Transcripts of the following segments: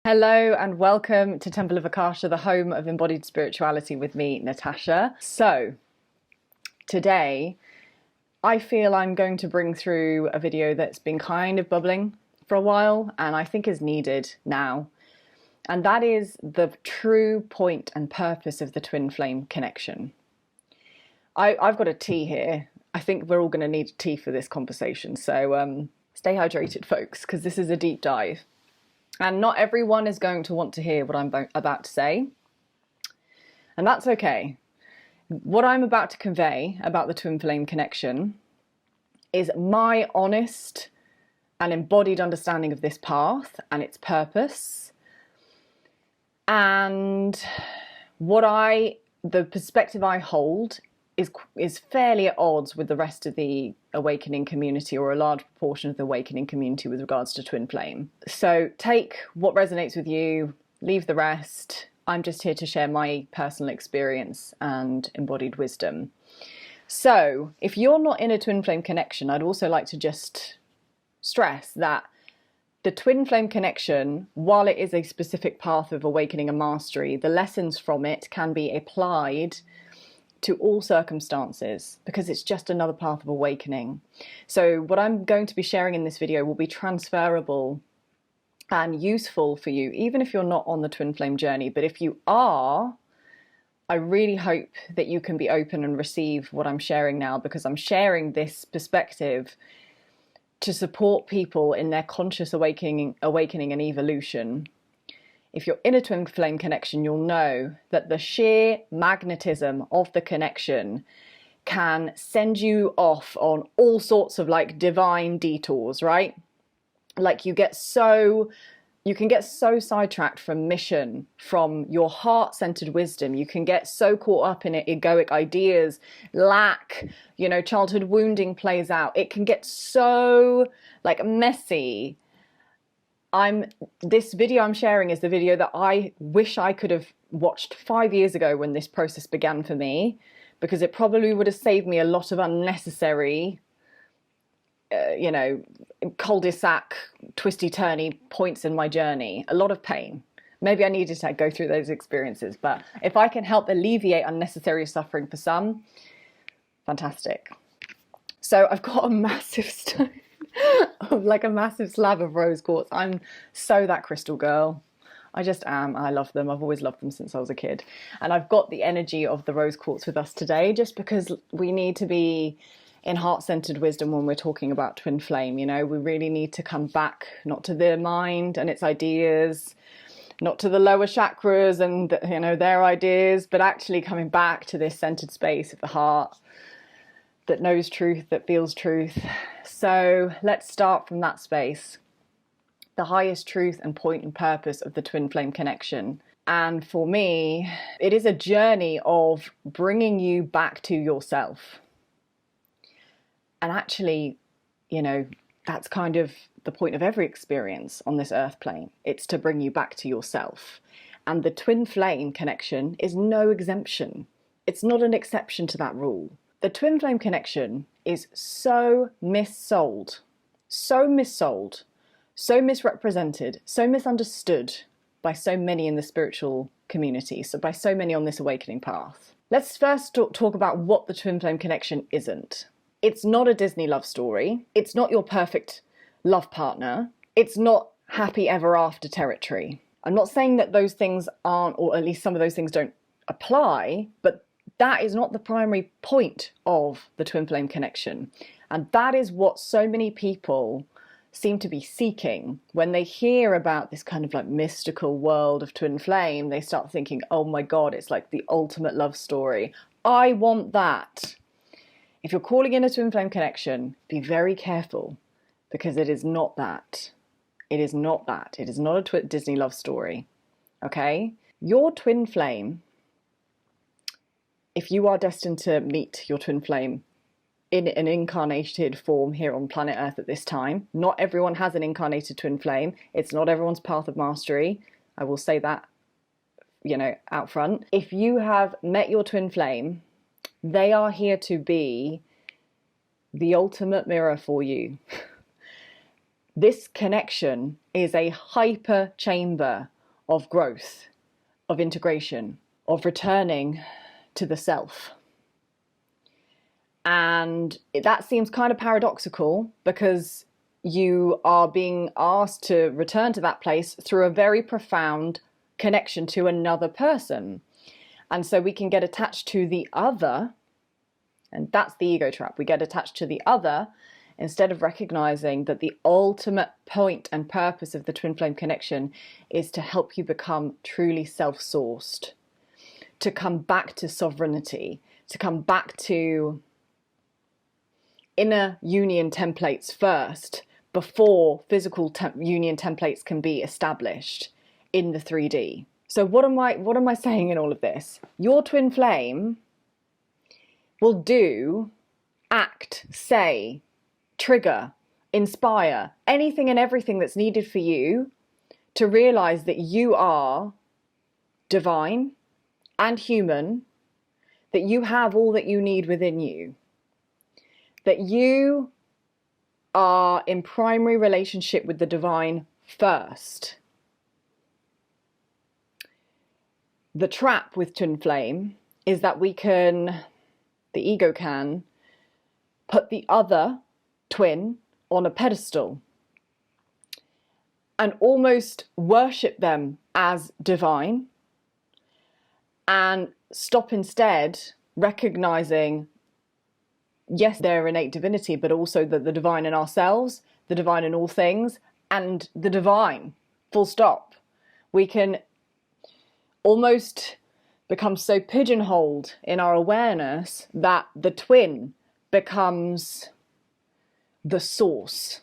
Hello and welcome to Temple of Akasha, the home of embodied spirituality with me, Natasha. So today I feel I'm going to bring through a video that's been kind of bubbling for a while and I think is needed now. And that is the true point and purpose of the twin flame connection. I've got a tea here. I think we're all going to need a tea for this conversation. So stay hydrated, folks, because this is a deep dive. And not everyone is going to want to hear what I'm about to say. And that's okay. What I'm about to convey about the twin flame connection is my honest and embodied understanding of this path and its purpose. And the perspective I hold is fairly at odds with the rest of the awakening community, or a large proportion of the awakening community, with regards to twin flame. So take what resonates with you, leave the rest. I'm just here to share my personal experience and embodied wisdom. So if you're not in a twin flame connection, I'd also like to just stress that the twin flame connection, while it is a specific path of awakening and mastery, the lessons from it can be applied to all circumstances, because it's just another path of awakening. So what I'm going to be sharing in this video will be transferable and useful for you, even if you're not on the twin flame journey. But if you are, I really hope that you can be open and receive what I'm sharing now, because I'm sharing this perspective to support people in their conscious awakening and evolution. If you're in a twin flame connection, you'll know that the sheer magnetism of the connection can send you off on all sorts of like divine detours, right? Like you can get so sidetracked from mission, from your heart-centered wisdom. You can get so caught up in egoic ideas, lack, childhood wounding plays out. It can get so like messy. This video I'm sharing is the video that I wish I could have watched 5 years ago when this process began for me, because it probably would have saved me a lot of unnecessary, cul-de-sac, twisty-turny points in my journey, a lot of pain. Maybe I needed to go through those experiences, but if I can help alleviate unnecessary suffering for some, fantastic. So I've got a massive stone. Like a massive slab of rose quartz. I'm so that crystal girl. I just am. I love them. I've always loved them since I was a kid. And I've got the energy of the rose quartz with us today, just because we need to be in heart-centered wisdom when we're talking about twin flame. We really need to come back, not to the mind and its ideas, not to the lower chakras and their ideas, but actually coming back to this centered space of the heart that knows truth, that feels truth. So let's start from that space. The highest truth and point and purpose of the twin flame connection. And for me, it is a journey of bringing you back to yourself. And actually, that's kind of the point of every experience on this earth plane. It's to bring you back to yourself. And the twin flame connection is no exemption. It's not an exception to that rule. The twin flame connection is so missold, so misrepresented, so misunderstood by so many in the spiritual community, so by so many on this awakening path. Let's first talk about what the twin flame connection isn't. It's not a Disney love story. It's not your perfect love partner. It's not happy ever after territory. I'm not saying that those things aren't, or at least some of those things don't apply, but that is not the primary point of the twin flame connection. And that is what so many people seem to be seeking. When they hear about this kind of like mystical world of twin flame, they start thinking, oh my God, it's like the ultimate love story. I want that. If you're calling in a twin flame connection, be very careful, because it is not that. It is not that. It is not a Disney love story. Okay? Your twin flame, if you are destined to meet your twin flame in an incarnated form here on planet Earth at this time, not everyone has an incarnated twin flame. It's not everyone's path of mastery. I will say that, out front. If you have met your twin flame, they are here to be the ultimate mirror for you. This connection is a hyper chamber of growth, of integration, of returning to the self. And that seems kind of paradoxical, because you are being asked to return to that place through a very profound connection to another person. And so we can get attached to the other, and that's the ego trap. We get attached to the other instead of recognizing that the ultimate point and purpose of the twin flame connection is to help you become truly self-sourced, to come back to sovereignty, to come back to inner union templates first, before physical union templates can be established in the 3D. So what am I saying in all of this? Your twin flame will do, act, say, trigger, inspire, anything and everything that's needed for you to realize that you are divine and human, that you have all that you need within you, that you are in primary relationship with the divine first. The trap with twin flame is that the ego can put the other twin on a pedestal and almost worship them as divine, and stop instead recognizing, yes, their innate divinity, but also the divine in ourselves, the divine in all things, and the divine, full stop. We can almost become so pigeonholed in our awareness that the twin becomes the source,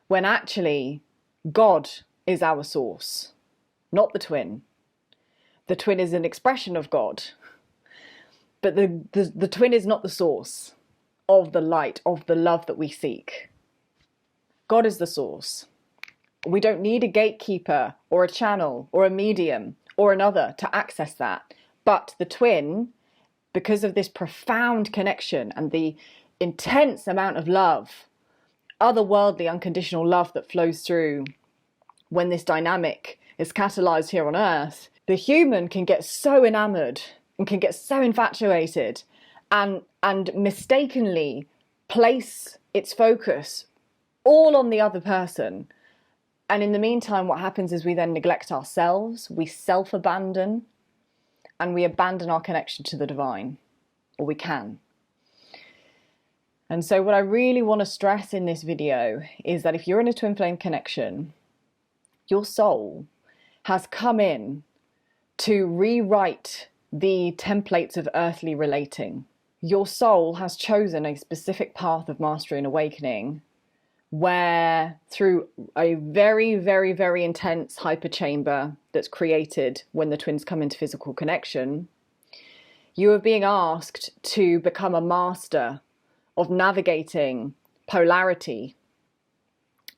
when actually God is our source, not the twin. The twin is an expression of God, but the twin is not the source of the light, of the love that we seek. God is the source. We don't need a gatekeeper or a channel or a medium or another to access that. But the twin, because of this profound connection and the intense amount of love, otherworldly, unconditional love that flows through when this dynamic is catalyzed here on Earth, the human can get so enamored and can get so infatuated and mistakenly place its focus all on the other person. And in the meantime, what happens is we then neglect ourselves, we self-abandon, and we abandon our connection to the divine, or we can. And so what I really want to stress in this video is that if you're in a twin flame connection, your soul has come in to rewrite the templates of earthly relating. Your soul has chosen a specific path of mastery and awakening, where through a very, very, very intense hyperchamber that's created when the twins come into physical connection, you are being asked to become a master of navigating polarity,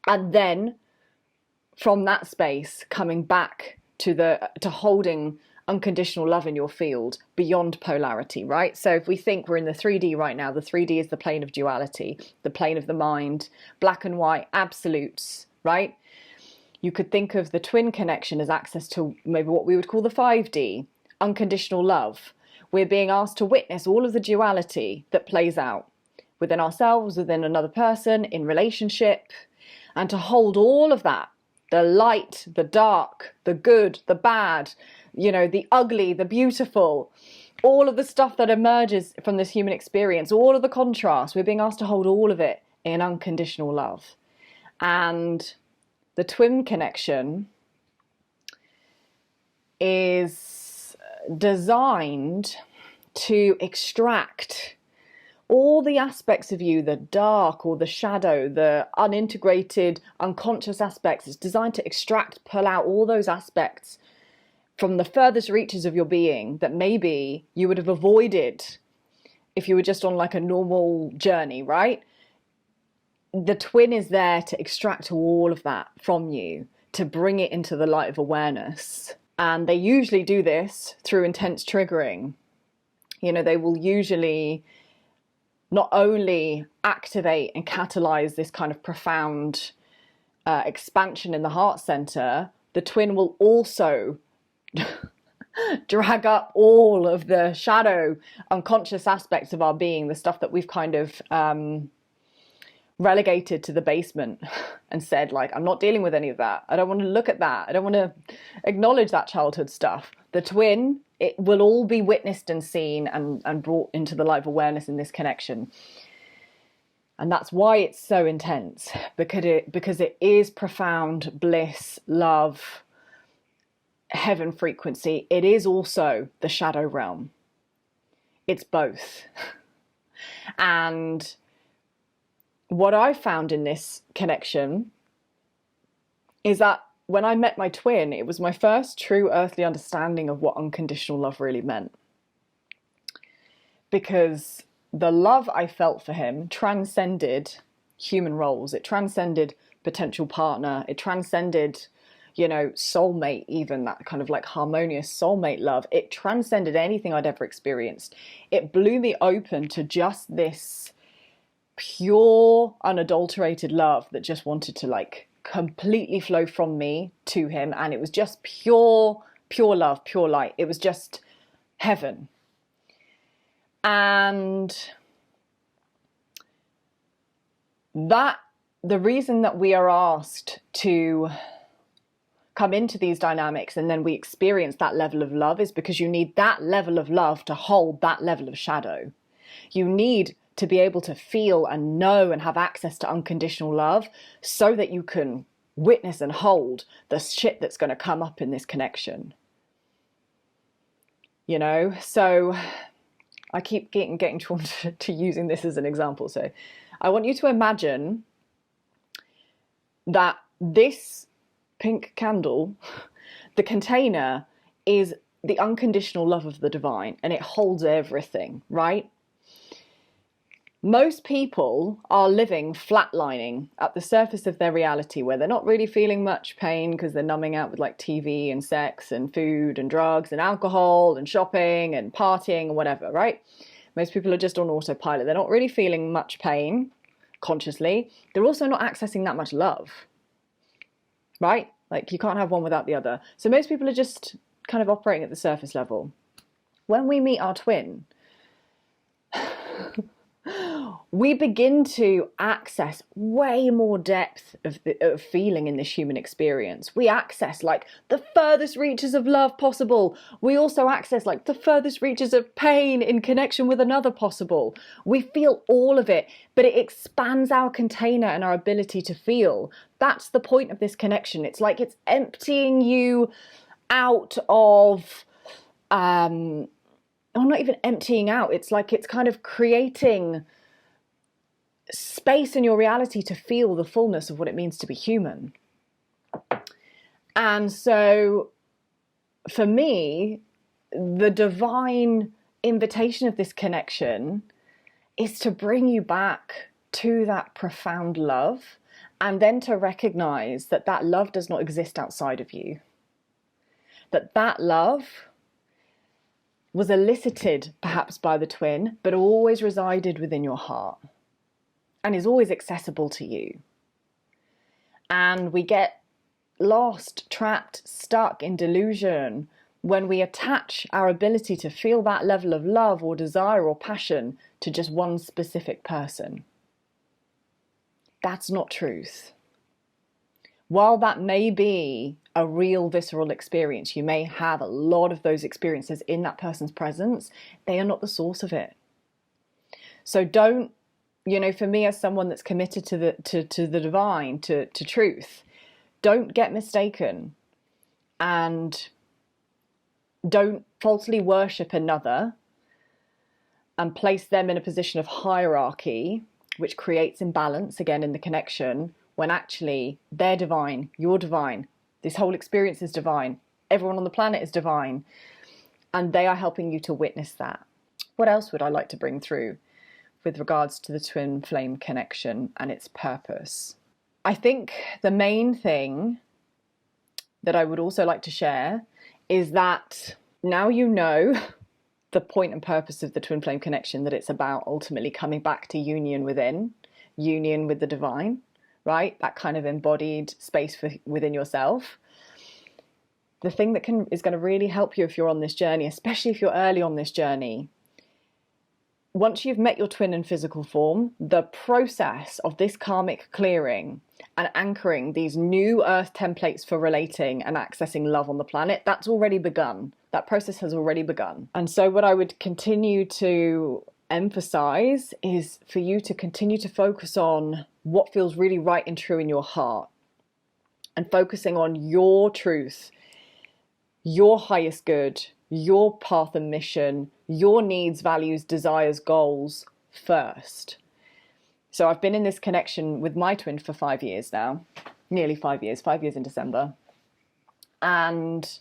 and then from that space coming back to holding unconditional love in your field beyond polarity, right? So if we think we're in the 3D right now, the 3D is the plane of duality, the plane of the mind, black and white, absolutes, right? You could think of the twin connection as access to maybe what we would call the 5D, unconditional love. We're being asked to witness all of the duality that plays out within ourselves, within another person, in relationship, and to hold all of that, the light, the dark, the good, the bad, the ugly, the beautiful, all of the stuff that emerges from this human experience, all of the contrast. We're being asked to hold all of it in unconditional love. And the twin connection is designed to extract all the aspects of you, the dark or the shadow, the unintegrated, unconscious aspects. It's designed to extract, pull out all those aspects from the furthest reaches of your being that maybe you would have avoided if you were just on like a normal journey, right? The twin is there to extract all of that from you, to bring it into the light of awareness. And they usually do this through intense triggering. They will usually not only activate and catalyze this kind of profound expansion in the heart center, the twin will also drag up all of the shadow, unconscious aspects of our being, the stuff that we've kind of relegated to the basement and said, like, I'm not dealing with any of that. I don't want to look at that. I don't want to acknowledge that childhood stuff. The twin, it will all be witnessed and seen and brought into the light of awareness in this connection. And that's why it's so intense, because it is profound bliss, love, heaven frequency. It is also the shadow realm. It's both. And what I found in this connection is that when I met my twin, it was my first true earthly understanding of what unconditional love really meant. Because the love I felt for him transcended human roles. It transcended potential partner. It transcended, you know, soulmate, even that kind of like harmonious soulmate love. It transcended anything I'd ever experienced. It blew me open to just this pure, unadulterated love that just wanted to like completely flow from me to him. And it was just pure love, pure light. It was just heaven. And that the reason that we are asked to come into these dynamics and then we experience that level of love is because you need that level of love to hold that level of shadow. You need to be able to feel and know and have access to unconditional love so that you can witness and hold the shit that's going to come up in this connection. You know, so I keep getting drawn to using this as an example. So I want you to imagine that this pink candle, the container, is the unconditional love of the divine, and it holds everything, right? Most people are living flatlining at the surface of their reality, where they're not really feeling much pain because they're numbing out with like TV and sex and food and drugs and alcohol and shopping and partying and whatever, right? Most people are just on autopilot. They're not really feeling much pain consciously. They're also not accessing that much love, right? Like you can't have one without the other. So most people are just kind of operating at the surface level. When we meet our twin, we begin to access way more depth of feeling in this human experience. We access like the furthest reaches of love possible. We also access like the furthest reaches of pain in connection with another possible. We feel all of it, but it expands our container and our ability to feel. That's the point of this connection. It's like it's emptying you out of, or not even emptying out. It's like it's kind of creating space in your reality to feel the fullness of what it means to be human. And so for me, the divine invitation of this connection is to bring you back to that profound love, and then to recognize that that love does not exist outside of you. That love was elicited perhaps by the twin, but always resided within your heart and is always accessible to you. And we get lost, trapped, stuck in delusion when we attach our ability to feel that level of love or desire or passion to just one specific person. That's not truth. While that may be a real visceral experience, you may have a lot of those experiences in that person's presence, they are not the source of it. So don't, you know, for me as someone that's committed to the divine, to truth, don't get mistaken and don't falsely worship another and place them in a position of hierarchy, which creates imbalance again in the connection, when actually they're divine, you're divine, this whole experience is divine, everyone on the planet is divine, and they are helping you to witness that. What else would I like to bring through with regards to the twin flame connection and its purpose? I think the main thing that I would also like to share is that now you know the point and purpose of the twin flame connection, that it's about ultimately coming back to union within, union with the divine, right? That kind of embodied space within yourself. The thing that is going to really help you if you're on this journey, especially if you're early on this journey, once you've met your twin in physical form, the process of this karmic clearing and anchoring these new earth templates for relating and accessing love on the planet, that's already begun. That process has already begun. And so what I would continue to emphasize is for you to continue to focus on what feels really right and true in your heart, and focusing on your truth, your highest good, your path and mission, your needs, values, desires, goals first. So I've been in this connection with my twin for 5 years now, nearly 5 years, 5 years in December. And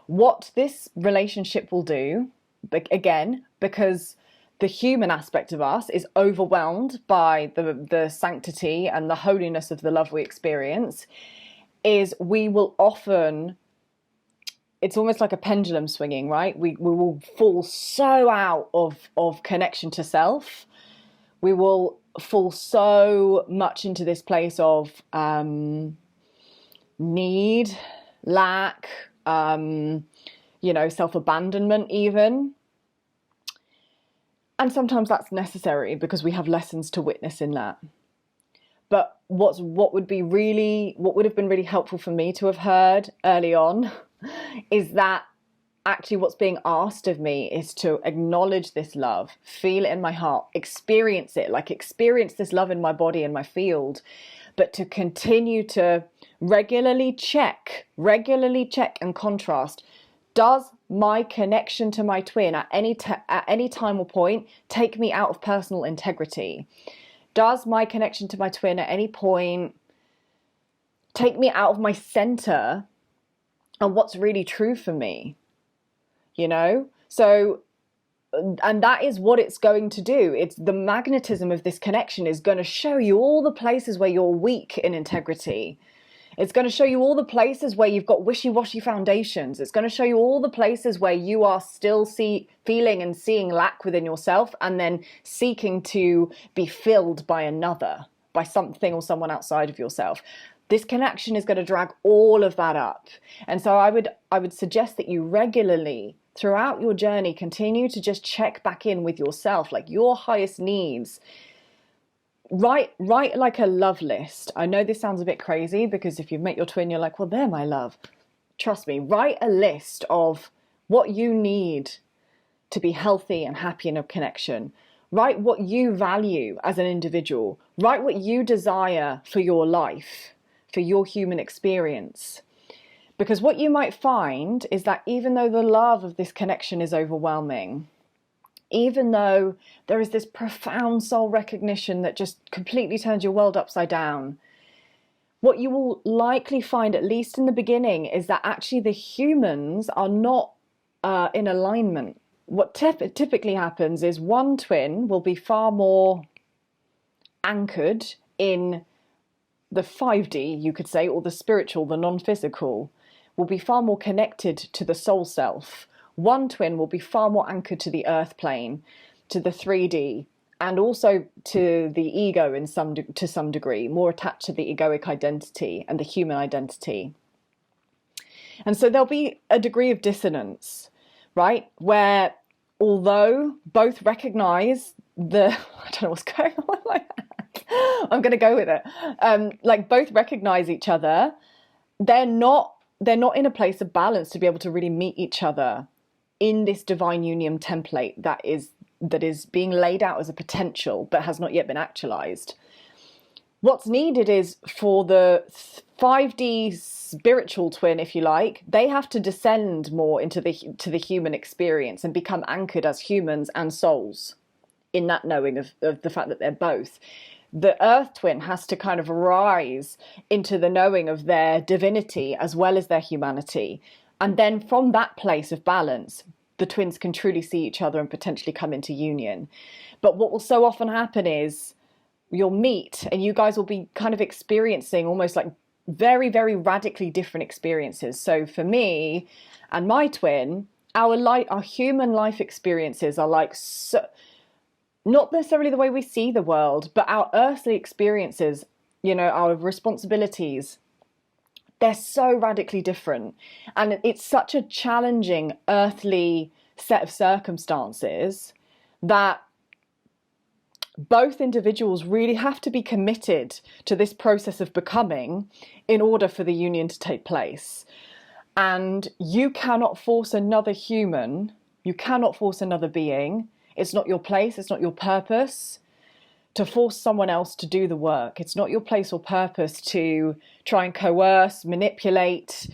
what this relationship will do, again, because the human aspect of us is overwhelmed by the sanctity and the holiness of the love we experience, is we will often, it's almost like a pendulum swinging, right? We will fall so out of connection to self. We will fall so much into this place of need, lack, self-abandonment even. And sometimes that's necessary because we have lessons to witness in that. But what would have been really helpful for me to have heard early on is that actually what's being asked of me is to acknowledge this love, feel it in my heart, experience it, like experience this love in my body and my field, but to continue to regularly check and contrast. Does my connection to my twin at any time or point take me out of personal integrity? Does my connection to my twin at any point take me out of my center and what's really true for me? So, and that is what it's going to do. It's the magnetism of this connection is going to show you all the places where you're weak in integrity. It's going to show you all the places where you've got wishy-washy foundations. It's going to show you all the places where you are still feeling and seeing lack within yourself, and then seeking to be filled by another, by something or someone outside of yourself. This connection is going to drag all of that up. And so I would suggest that you regularly, throughout your journey, continue to just check back in with yourself, like your highest needs. Write like a love list. I know this sounds a bit crazy because if you've met your twin, you're like, well, they're my love. Trust me, write a list of what you need to be healthy and happy in a connection. Write what you value as an individual. Write what you desire for your life, for your human experience. Because what you might find is that even though the love of this connection is overwhelming, even though there is this profound soul recognition that just completely turns your world upside down, what you will likely find, at least in the beginning, is that actually the humans are not in alignment. What typically happens is one twin will be far more anchored in the 5D, you could say, or the spiritual, the non-physical, will be far more connected to the soul self. One twin will be far more anchored to the earth plane, to the 3D, and also to the ego to some degree, more attached to the egoic identity and the human identity. And so there'll be a degree of dissonance, right? Where although both recognize I don't know what's going on like that. I'm going to go with it. Both recognize each other. They're not in a place of balance to be able to really meet each other in this divine union template that is being laid out as a potential but has not yet been actualized. What's needed is for the 5D spiritual twin, if you like, they have to descend more into the human experience and become anchored as humans and souls in that knowing of the fact that they're both. The earth twin has to kind of rise into the knowing of their divinity as well as their humanity. And then from that place of balance, the twins can truly see each other and potentially come into union. But what will so often happen is you'll meet and you guys will be kind of experiencing almost like very, very radically different experiences. So for me and my twin, our human life experiences are like, so, not necessarily the way we see the world, but our earthly experiences, you know, our responsibilities, they're so radically different. And it's such a challenging earthly set of circumstances that both individuals really have to be committed to this process of becoming in order for the union to take place. And you cannot force another human, you cannot force another being. It's not your place, it's not your purpose to force someone else to do the work. It's not your place or purpose to try and coerce, manipulate,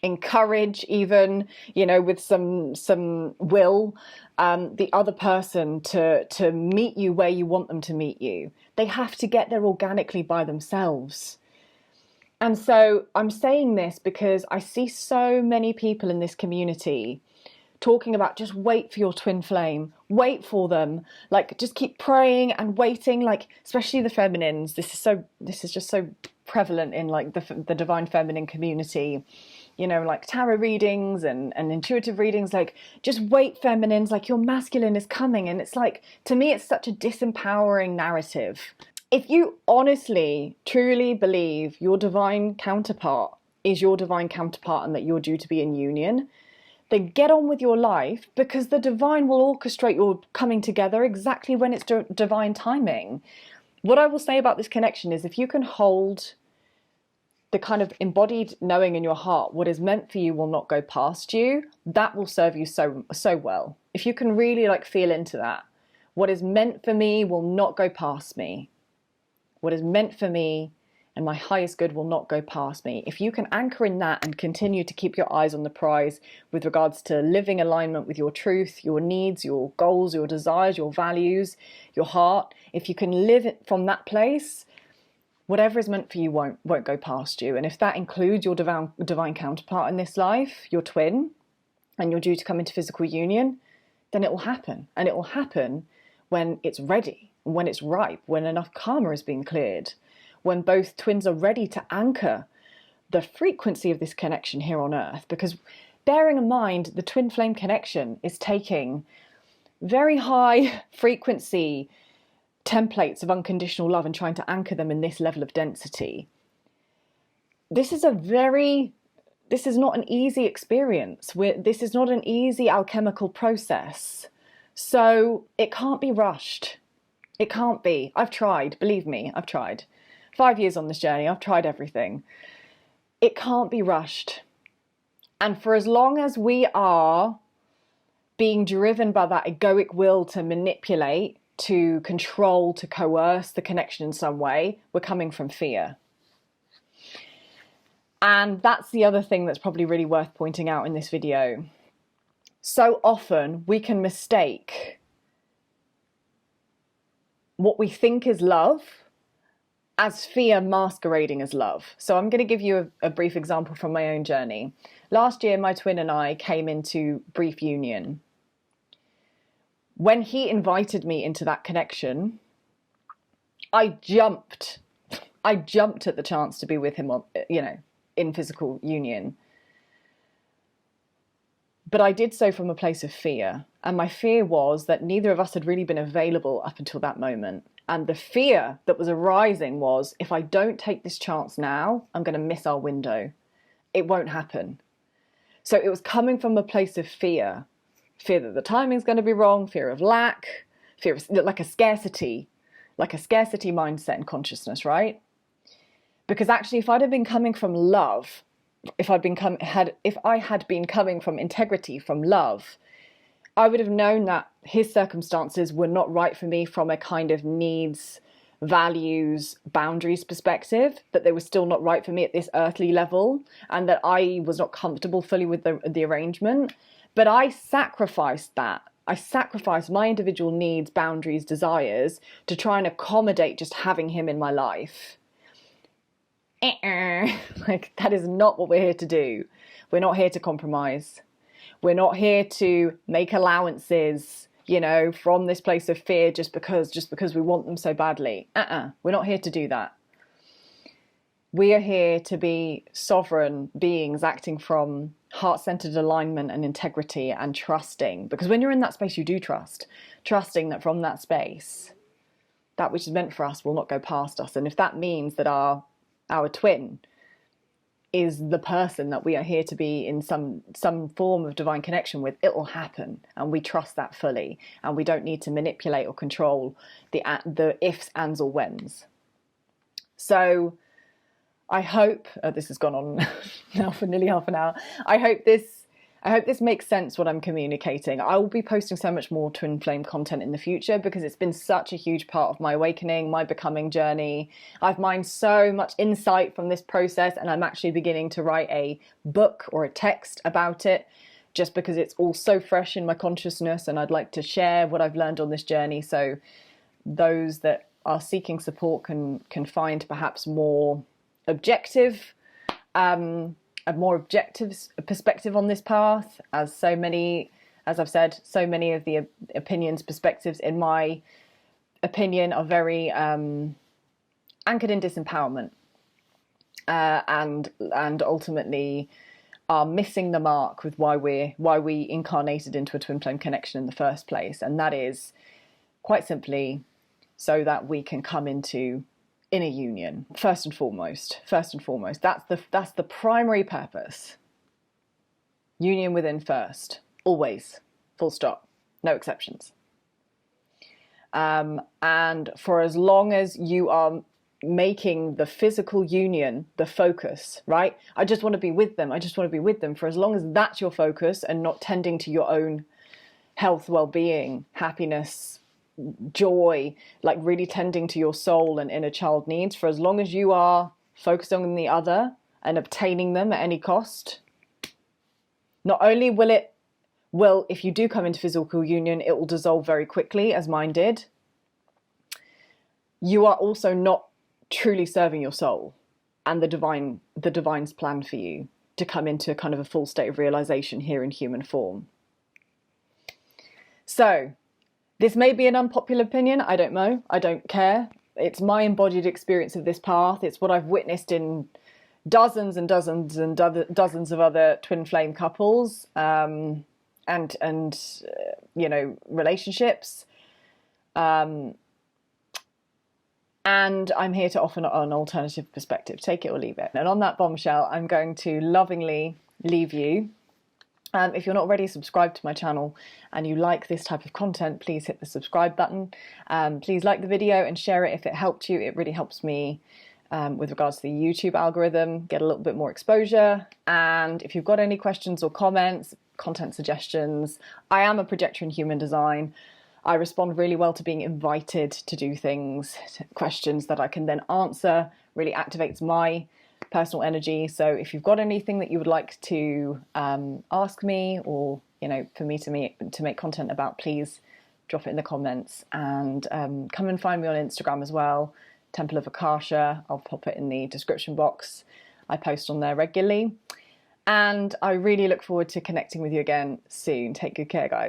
encourage, even, you know, with some will, the other person to meet you where you want them to meet you. They have to get there organically by themselves. And so I'm saying this because I see so many people in this community talking about just wait for your twin flame, wait for them, like just keep praying and waiting, like especially the feminines. This is just so prevalent in like the divine feminine community, you know, like tarot readings and intuitive readings, like just wait, feminines, like your masculine is coming. And it's like, to me, it's such a disempowering narrative. If you honestly, truly believe your divine counterpart is your divine counterpart and that you're due to be in union, then get on with your life, because the divine will orchestrate your coming together exactly when it's divine timing. What I will say about this connection is, if you can hold the kind of embodied knowing in your heart, what is meant for you will not go past you, that will serve you so well. If you can really like feel into that, what is meant for me will not go past me. What is meant for me and my highest good will not go past me. If you can anchor in that and continue to keep your eyes on the prize with regards to living alignment with your truth, your needs, your goals, your desires, your values, your heart, if you can live it from that place, whatever is meant for you won't go past you. And if that includes your divine counterpart in this life, your twin, and you're due to come into physical union, then it will happen. And it will happen when it's ready, when it's ripe, when enough karma is being cleared, when both twins are ready to anchor the frequency of this connection here on Earth. Because bearing in mind, the twin flame connection is taking very high frequency templates of unconditional love and trying to anchor them in this level of density. This is not an easy experience. This is not an easy alchemical process. So it can't be rushed. It can't be. I've tried, believe me, I've tried. 5 years on this journey, I've tried everything. It can't be rushed. And for as long as we are being driven by that egoic will to manipulate, to control, to coerce the connection in some way, we're coming from fear. And that's the other thing that's probably really worth pointing out in this video. So often we can mistake what we think is love as fear masquerading as love. So I'm going to give you a brief example from my own journey. Last year, my twin and I came into brief union. When he invited me into that connection, I jumped at the chance to be with him, in physical union. But I did so from a place of fear. And my fear was that neither of us had really been available up until that moment. And the fear that was arising was, if I don't take this chance now, I'm going to miss our window. It won't happen. So it was coming from a place of fear. Fear that the timing's going to be wrong, fear of lack, fear of like a scarcity mindset and consciousness, right? Because actually, if I'd have been coming from love, if I had been coming from integrity, from love, I would have known that his circumstances were not right for me from a kind of needs, values, boundaries perspective, that they were still not right for me at this earthly level, and that I was not comfortable fully with the arrangement. But I sacrificed that. I sacrificed my individual needs, boundaries, desires to try and accommodate just having him in my life. Like, that is not what we're here to do. We're not here to compromise. We're not here to make allowances, from this place of fear just because we want them so badly. We're not here to do that. We are here to be sovereign beings acting from heart-centered alignment and integrity and trusting. Because when you're in that space, you do trusting that from that space, that which is meant for us will not go past us. And if that means that our twin is the person that we are here to be in some form of divine connection with, it will happen, and we trust that fully, and we don't need to manipulate or control the ifs, ands, or whens. So I hope this has gone on now for nearly half an hour. I hope this makes sense, what I'm communicating. I will be posting so much more twin flame content in the future, because it's been such a huge part of my awakening, my becoming journey. I've mined so much insight from this process, and I'm actually beginning to write a book or a text about it, just because it's all so fresh in my consciousness, and I'd like to share what I've learned on this journey, so those that are seeking support can find perhaps more objective, a more objective perspective on this path, as I've said, so many of the opinions, perspectives, in my opinion, are very anchored in disempowerment, and ultimately are missing the mark with why we incarnated into a twin flame connection in the first place, and that is quite simply so that we can come into inner union. First and foremost, that's the primary purpose. Union within first, always, full stop, no exceptions. And for as long as you are making the physical union the focus, right? I just want to be with them. For as long as that's your focus, and not tending to your own health, well-being, happiness, joy, like really tending to your soul and inner child needs, for as long as you are focused on the other and obtaining them at any cost, not only will, if you do come into physical union, it will dissolve very quickly, as mine did, you are also not truly serving your soul and the divine's plan for you to come into kind of a full state of realization here in human form. So this may be an unpopular opinion, I don't know, I don't care. It's my embodied experience of this path. It's what I've witnessed in dozens and dozens and dozens of other twin flame couples, and relationships. And I'm here to offer an alternative perspective, take it or leave it. And on that bombshell, I'm going to lovingly leave you. If you're not already subscribed to my channel and you like this type of content, please hit the subscribe button. Please like the video and share it if it helped you. It really helps me with regards to the YouTube algorithm, get a little bit more exposure. And if you've got any questions or comments, content suggestions, I am a projector in human design. I respond really well to being invited to do things, questions that I can then answer. Really activates my personal energy. So if you've got anything that you would like to ask me, or for me to make content about, please drop it in the comments. And come and find me on Instagram as well, Temple of Akasha. I'll pop it in the description box. I post on there regularly, and I really look forward to connecting with you again soon. Take good care, guys.